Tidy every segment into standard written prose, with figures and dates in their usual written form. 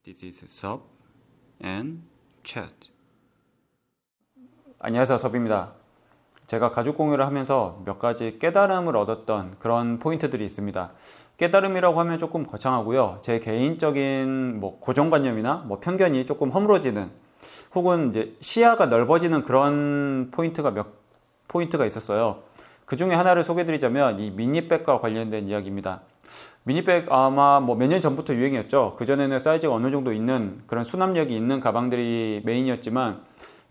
This is Sub and Chat. 안녕하세요, 섭입니다. 제가 가죽 공유를 하면서 몇 가지 깨달음을 얻었던 그런 포인트들이 있습니다. 깨달음이라고 하면 조금 거창하고요. 제 개인적인 고정관념이나 편견이 조금 허물어지는 혹은 이제 시야가 넓어지는 그런 포인트가 몇 포인트가 있었어요. 그 중에 하나를 소개드리자면 이 미니백과 관련된 이야기입니다. 미니백 아마 몇 년 전부터 유행이었죠. 그전에는 사이즈가 어느 정도 있는 그런 수납력이 있는 가방들이 메인이었지만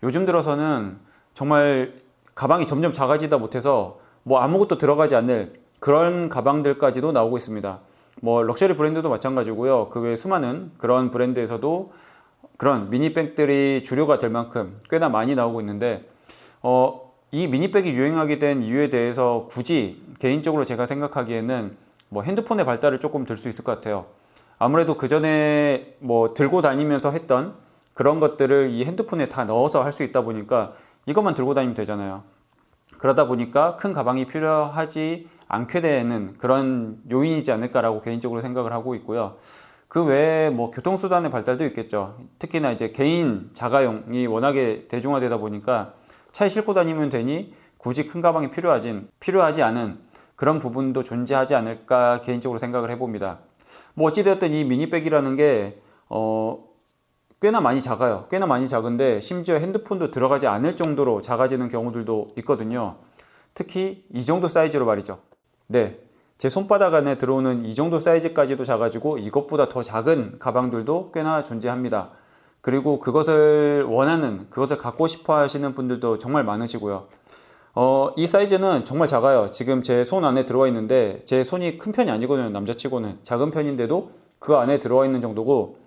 요즘 들어서는 정말 가방이 점점 작아지다 못해서 아무것도 들어가지 않을 그런 가방들까지도 나오고 있습니다. 럭셔리 브랜드도 마찬가지고요. 그 외에 수많은 그런 브랜드에서도 그런 미니백들이 주류가 될 만큼 꽤나 많이 나오고 있는데 이 미니백이 유행하게 된 이유에 대해서 굳이 개인적으로 제가 생각하기에는 핸드폰의 발달을 조금 들 수 있을 것 같아요. 아무래도 그 전에 들고 다니면서 했던 그런 것들을 이 핸드폰에 다 넣어서 할 수 있다 보니까 이것만 들고 다니면 되잖아요. 그러다 보니까 큰 가방이 필요하지 않게 되는 그런 요인이지 않을까라고 개인적으로 생각을 하고 있고요. 그 외에 교통수단의 발달도 있겠죠. 특히나 이제 개인 자가용이 워낙에 대중화되다 보니까 차에 싣고 다니면 되니 굳이 큰 가방이 필요하지 않은 그런 부분도 존재하지 않을까 개인적으로 생각을 해봅니다. 어찌되었든 이 미니백이라는 게 꽤나 많이 작아요. 꽤나 많이 작은데 심지어 핸드폰도 들어가지 않을 정도로 작아지는 경우들도 있거든요. 특히 이 정도 사이즈로 말이죠. 네, 제 손바닥 안에 들어오는 이 정도 사이즈까지도 작아지고 이것보다 더 작은 가방들도 꽤나 존재합니다. 그리고 그것을 갖고 싶어 하시는 분들도 정말 많으시고요. 이 사이즈는 정말 작아요. 지금 제 손 안에 들어와 있는데 제 손이 큰 편이 아니거든요. 남자치고는 작은 편인데도 그 안에 들어와 있는 정도고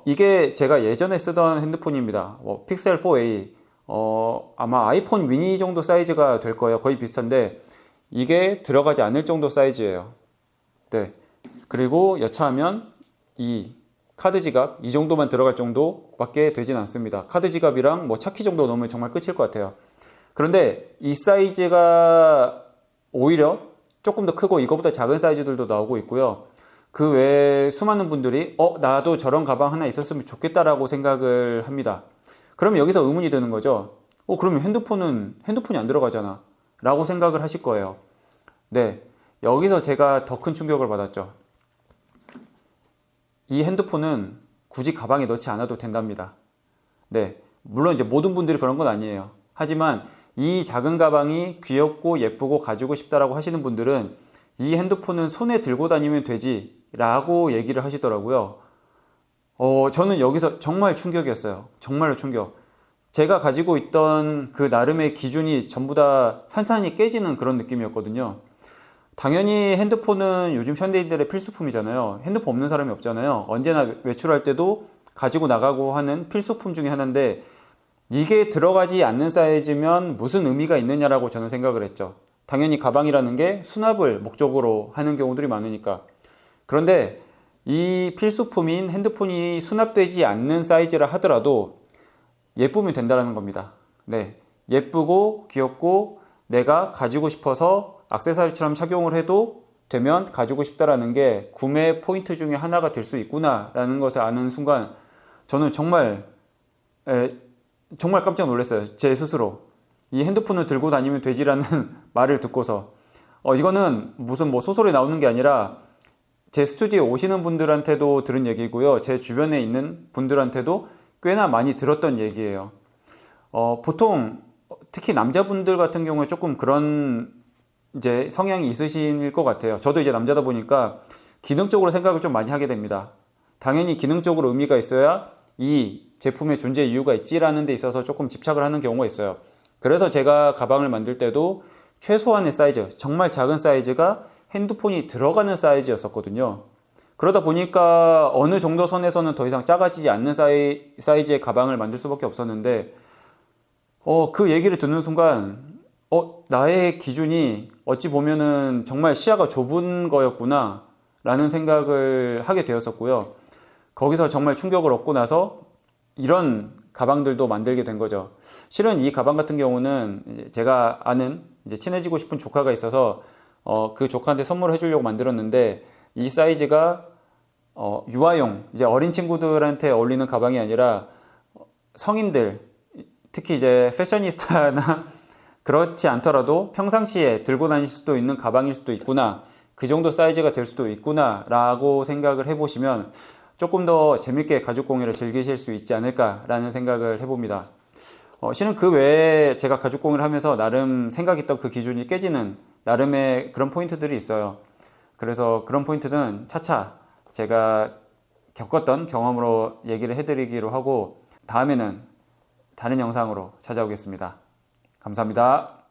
이게 제가 예전에 쓰던 핸드폰입니다. 픽셀 4a 아마 아이폰 미니 정도 사이즈가 될 거예요. 거의 비슷한데 이게 들어가지 않을 정도 사이즈예요. 네. 그리고 여차하면 이 카드 지갑 이 정도만 들어갈 정도밖에 되진 않습니다. 카드 지갑이랑 차키 정도 넣으면 정말 끝일 것 같아요. 그런데 이 사이즈가 오히려 조금 더 크고 이거보다 작은 사이즈들도 나오고 있고요. 그 외에 수많은 분들이 나도 저런 가방 하나 있었으면 좋겠다라고 생각을 합니다. 그러면 여기서 의문이 드는 거죠. 그러면 핸드폰이 안 들어가잖아 라고 생각을 하실 거예요. 네, 여기서 제가 더 큰 충격을 받았죠. 이 핸드폰은 굳이 가방에 넣지 않아도 된답니다. 네, 물론 이제 모든 분들이 그런 건 아니에요. 하지만 이 작은 가방이 귀엽고 예쁘고 가지고 싶다라고 하시는 분들은 이 핸드폰은 손에 들고 다니면 되지 라고 얘기를 하시더라고요. 저는 여기서 정말 충격이었어요. 정말로 충격. 제가 가지고 있던 그 나름의 기준이 전부 다 산산이 깨지는 그런 느낌이었거든요. 당연히 핸드폰은 요즘 현대인들의 필수품이잖아요. 핸드폰 없는 사람이 없잖아요. 언제나 외출할 때도 가지고 나가고 하는 필수품 중에 하나인데 이게 들어가지 않는 사이즈면 무슨 의미가 있느냐라고 저는 생각을 했죠. 당연히 가방이라는 게 수납을 목적으로 하는 경우들이 많으니까. 그런데 이 필수품인 핸드폰이 수납되지 않는 사이즈라 하더라도 예쁘면 된다는 겁니다. 네, 예쁘고 귀엽고 내가 가지고 싶어서 액세서리처럼 착용을 해도 되면 가지고 싶다라는 게 구매 포인트 중에 하나가 될 수 있구나라는 것을 아는 순간 저는 정말 깜짝 놀랐어요. 제 스스로. 이 핸드폰을 들고 다니면 되지라는 말을 듣고서 이거는 무슨 소설에 나오는 게 아니라 제 스튜디오에 오시는 분들한테도 들은 얘기고요. 제 주변에 있는 분들한테도 꽤나 많이 들었던 얘기예요. 보통 특히 남자분들 같은 경우에 조금 그런 이제 성향이 있으실 것 같아요. 저도 이제 남자다 보니까 기능적으로 생각을 좀 많이 하게 됩니다. 당연히 기능적으로 의미가 있어야 이 제품의 존재 이유가 있지라는 데 있어서 조금 집착을 하는 경우가 있어요. 그래서 제가 가방을 만들 때도 최소한의 사이즈, 정말 작은 사이즈가 핸드폰이 들어가는 사이즈였었거든요. 그러다 보니까 어느 정도 선에서는 더 이상 작아지지 않는 사이즈의 가방을 만들 수밖에 없었는데 그 얘기를 듣는 순간 나의 기준이 어찌 보면은 정말 시야가 좁은 거였구나 라는 생각을 하게 되었었고요. 거기서 정말 충격을 얻고 나서 이런 가방들도 만들게 된 거죠. 실은 이 가방 같은 경우는 제가 아는 이제 친해지고 싶은 조카가 있어서 그 조카한테 선물을 해주려고 만들었는데 이 사이즈가 유아용, 이제 어린 친구들한테 어울리는 가방이 아니라 성인들, 특히 이제 패셔니스타나 그렇지 않더라도 평상시에 들고 다닐 수도 있는 가방일 수도 있구나, 그 정도 사이즈가 될 수도 있구나 라고 생각을 해보시면 조금 더 재밌게 가죽 공예를 즐기실 수 있지 않을까라는 생각을 해봅니다. 실은 그 외에 제가 가죽 공예를 하면서 나름 생각했던 그 기준이 깨지는 나름의 그런 포인트들이 있어요. 그래서 그런 포인트는 차차 제가 겪었던 경험으로 얘기를 해드리기로 하고, 다음에는 다른 영상으로 찾아오겠습니다. 감사합니다.